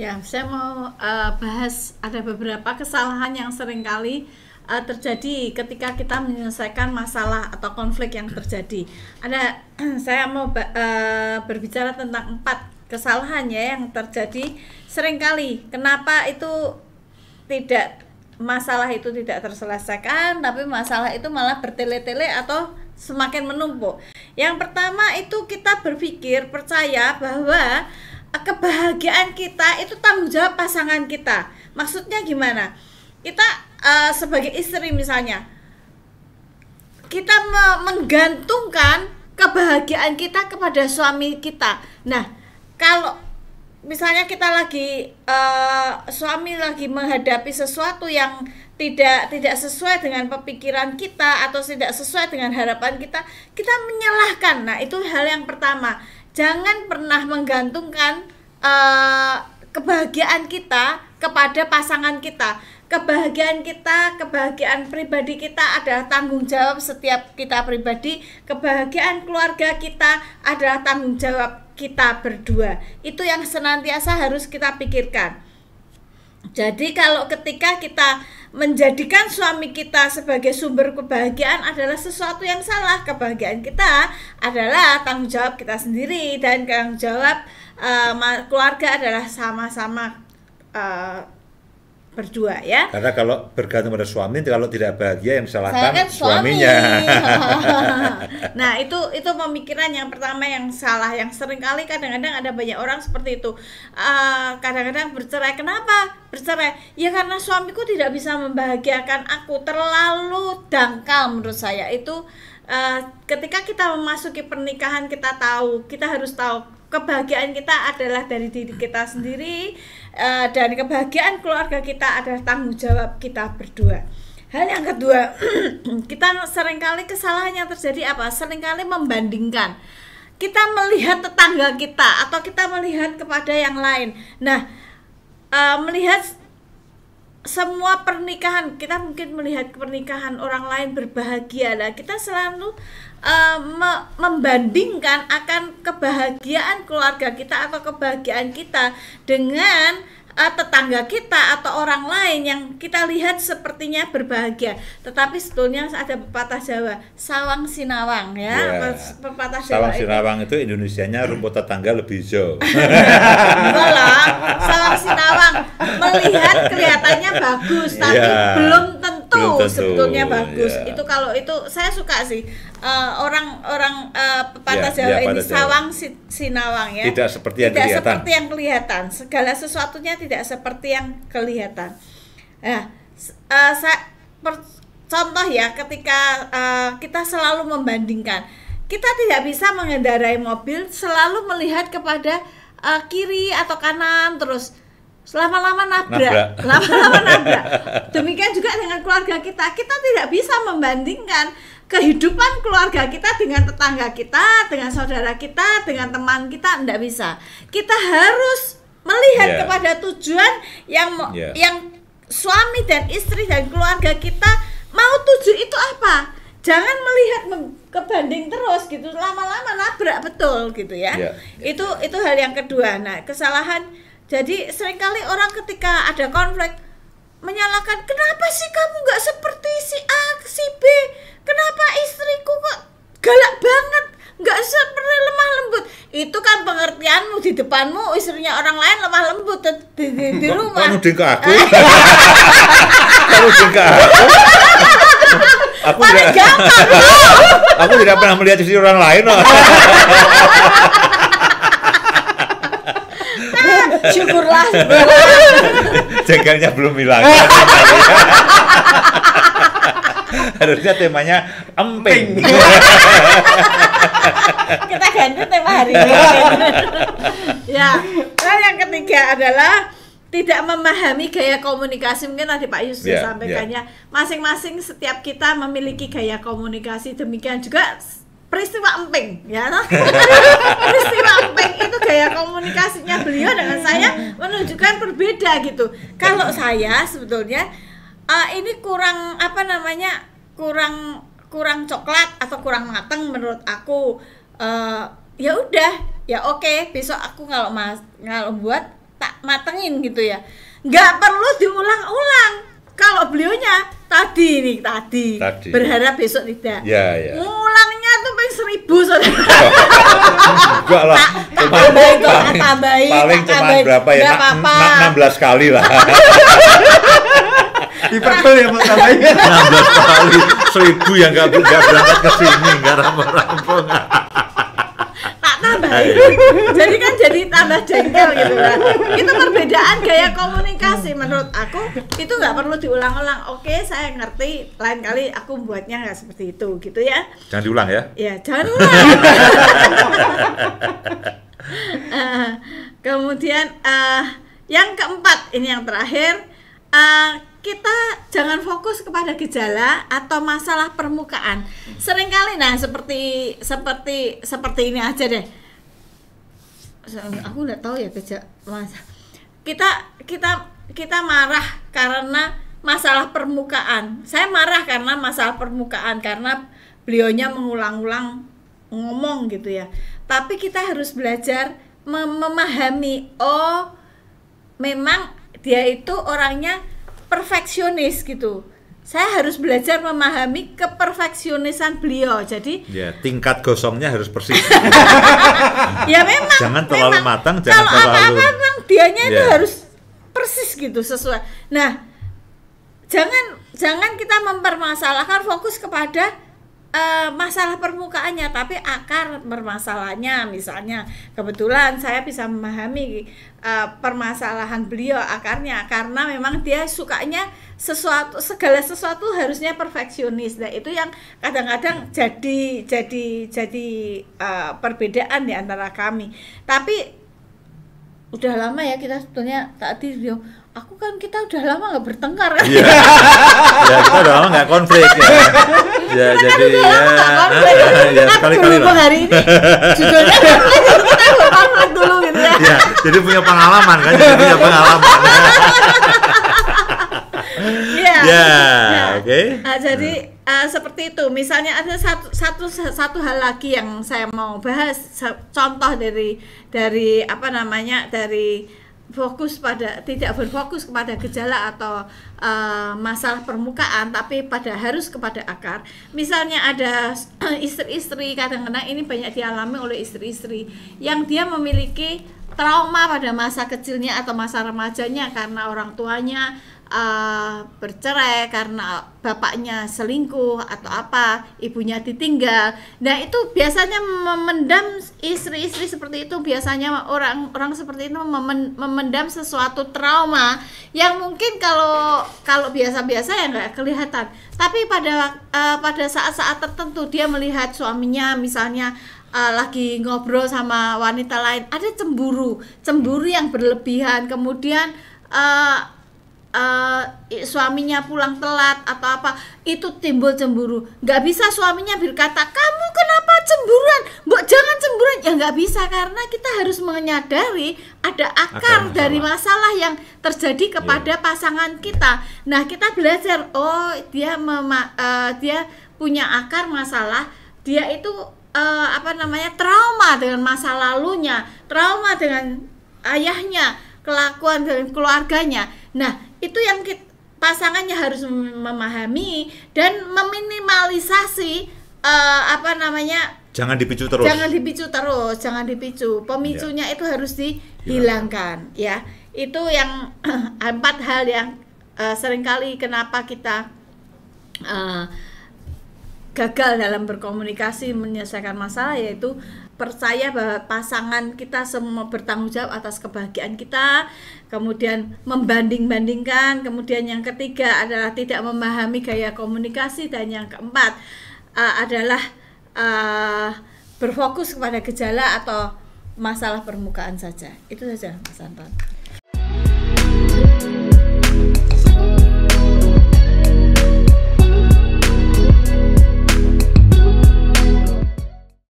Ya, saya mau bahas ada beberapa kesalahan yang seringkali terjadi ketika kita menyelesaikan masalah atau konflik yang terjadi. Ada, saya mau berbicara tentang 4 kesalahan ya yang terjadi seringkali. Kenapa itu masalah itu tidak terselesaikan, tapi masalah itu malah bertele-tele atau semakin menumpuk. Yang pertama itu kita berpikir, percaya bahwa kebahagiaan kita itu tanggung jawab pasangan kita. Maksudnya gimana? Kita sebagai istri misalnya, kita menggantungkan kebahagiaan kita kepada suami kita. Nah, kalau misalnya kita lagi suami lagi menghadapi sesuatu yang tidak sesuai dengan pemikiran kita atau tidak sesuai dengan harapan kita, kita menyalahkan. Nah, itu hal yang pertama. Jangan pernah menggantungkan kebahagiaan kita kepada pasangan kita. Kebahagiaan kita, kebahagiaan pribadi kita adalah tanggung jawab setiap kita pribadi. Kebahagiaan keluarga kita adalah tanggung jawab kita berdua. Itu yang senantiasa harus kita pikirkan. Jadi kalau ketika kita menjadikan suami kita sebagai sumber kebahagiaan adalah sesuatu yang salah. Kebahagiaan kita adalah tanggung jawab kita sendiri, dan tanggung jawab keluarga adalah sama-sama berdua ya. Karena kalau bergantung pada suami, kalau tidak bahagia yang disalahkan suaminya. Nah, itu pemikiran yang pertama yang salah, yang seringkali kadang-kadang ada banyak orang seperti itu. Kadang-kadang bercerai. Kenapa bercerai? Ya karena suamiku tidak bisa membahagiakan aku, terlalu dangkal menurut saya. Itu ketika kita memasuki pernikahan, kita harus tahu kebahagiaan kita adalah dari diri kita sendiri, dan kebahagiaan keluarga kita adalah tanggung jawab kita berdua. Hal yang kedua, kita seringkali kesalahan yang terjadi apa? Seringkali membandingkan. Kita melihat tetangga kita atau kita melihat kepada yang lain. Nah, melihat semua pernikahan, kita mungkin melihat pernikahan orang lain berbahagia. Nah, kita selalu membandingkan akan kebahagiaan keluarga kita atau kebahagiaan kita dengan tetangga kita atau orang lain yang kita lihat sepertinya berbahagia. Tetapi sebetulnya ada pepatah Jawa, sawang sinawang ya. Pepatah Jawa sawang sinawang itu Indonesianya rumput tetangga lebih hijau. Enggak lah, sawang sinawang melihat kelihatannya bagus, tapi belum tentu sebetulnya bagus. Itu kalau itu saya suka sih. Orang pepatah Jawa ini sawang sinawang ya. Tidak seperti yang kelihatan. Segala sesuatunya tidak seperti yang kelihatan. Nah, contoh ya, ketika kita selalu membandingkan, kita tidak bisa mengendarai mobil selalu melihat kepada kiri atau kanan terus. Lama-lama nabrak. Demikian juga dengan keluarga kita tidak bisa membandingkan kehidupan keluarga kita dengan tetangga kita, dengan saudara kita, dengan teman kita, tidak bisa. Kita harus melihat kepada tujuan yang suami dan istri dan keluarga kita mau tuju itu apa. Jangan melihat kebanding terus gitu, lama-lama nabrak betul gitu ya. Itu hal yang kedua. Nah, kesalahan. Jadi seringkali orang ketika ada konflik menyalahkan, kenapa sih kamu nggak seperti si A, si B? Kenapa istriku kok galak banget, nggak seperti lemah lembut? Itu kan pengertianmu, di depanmu istrinya orang lain lemah lembut di rumah. Kamu dengka aku. Kamu dengka aku. Aku tidak pernah melihat istri orang lain. Syukurlah. Jengkelnya belum hilang. Harusnya temanya emping. Kita ganti tema hari ini. Ya, dan yang ketiga adalah tidak memahami gaya komunikasi. Mungkin tadi Pak Yus sampaikannya, masing-masing setiap kita memiliki gaya komunikasi. Demikian juga peristiwa emping ya. Peristiwa emping itu gaya komunikasinya beliau dengan saya menunjukkan berbeda gitu. Kalau saya sebetulnya ini kurang kurang coklat atau kurang matang menurut aku. Ya udah, ya oke, besok aku kalau buat tak matengin gitu ya. Nggak perlu diulang-ulang. Kalau beliaunya tadi berharap besok tidak. Ya. Ngulangnya tuh paling 1000 saudara. Enggak lah. Paling cuma berapa ya? 16 kali lah. Diperkul ya Pak tambahin. 16 kali 1000 yang nggak berangkat ke sini, nggak rampung-rampung. Tak tambahin. Jadi kan jadi tambah jengkel gitu kan. Itu perbedaan gaya komunikasi menurut aku, itu nggak perlu diulang-ulang. Oke, saya ngerti, lain kali aku buatnya nggak seperti itu gitu ya. Jangan diulang ya. Ya, jangan ulang. Kemudian yang keempat, ini yang terakhir, kita jangan fokus kepada gejala atau masalah permukaan. Seringkali seperti ini aja deh. Aku nggak tahu ya kita marah karena masalah permukaan. Saya marah karena masalah permukaan karena beliaunya mengulang-ulang ngomong gitu ya. Tapi kita harus belajar memahami, oh memang dia itu orangnya perfeksionis gitu. Saya harus belajar memahami keperfeksionisan beliau. Jadi ya, tingkat gosongnya harus persis. Ya memang. Jangan terlalu matang, kalau jangan terlalu. Kalau apa-apa memang dianya itu harus persis gitu, sesuai. Nah, jangan kita mempermasalahkan, fokus kepada masalah permukaannya, tapi akar permasalahannya. Misalnya kebetulan saya bisa memahami permasalahan beliau akarnya karena memang dia sukanya segala sesuatu harusnya perfeksionis. Nah, itu yang kadang-kadang jadi perbedaan di antara kami. Tapi udah lama ya kita sebetulnya tadi beliau, kita udah lama nggak bertengkar kan? Iya. Ya, kita udah lama nggak konflik ya. Ya, jadi ya sekali-kali lah. Hari ini judulnya kita konflik dulu gitu ya. Ya, jadi punya pengalaman kan, Ya, oke. Jadi seperti itu. Misalnya ada satu hal lagi yang saya mau bahas, contoh dari tidak berfokus kepada gejala atau masalah permukaan, tapi harus kepada akar. Misalnya ada istri-istri, kadang-kadang ini banyak dialami oleh istri-istri yang dia memiliki trauma pada masa kecilnya atau masa remajanya karena orang tuanya bercerai, karena bapaknya selingkuh atau apa, ibunya ditinggal. Nah, itu biasanya memendam istri-istri seperti itu. Biasanya orang seperti itu memendam sesuatu trauma yang mungkin kalau biasa-biasa ya nggak kelihatan. Tapi pada saat-saat tertentu dia melihat suaminya misalnya lagi ngobrol sama wanita lain, ada cemburu yang berlebihan, kemudian suaminya pulang telat atau apa, itu timbul cemburu. Nggak bisa suaminya berkata, kamu kenapa cemburuan, mbok jangan cemburuan. Ya nggak bisa, karena kita harus menyadari ada akar dari masalah yang terjadi kepada pasangan kita. Nah, kita belajar, oh dia punya akar masalah, dia itu trauma dengan masa lalunya, trauma dengan ayahnya, kelakuan dengan keluarganya. Nah, itu yang pasangannya harus memahami dan meminimalisasi jangan dipicu terus. Jangan dipicu. Pemicunya itu harus dihilangkan ya. Itu yang 4 hal yang seringkali kenapa kita gagal dalam berkomunikasi menyelesaikan masalah, yaitu percaya bahwa pasangan kita semua bertanggung jawab atas kebahagiaan kita, kemudian membanding-bandingkan, kemudian yang ketiga adalah tidak memahami gaya komunikasi, dan yang keempat adalah berfokus kepada gejala atau masalah permukaan saja. Itu saja Mas Anton.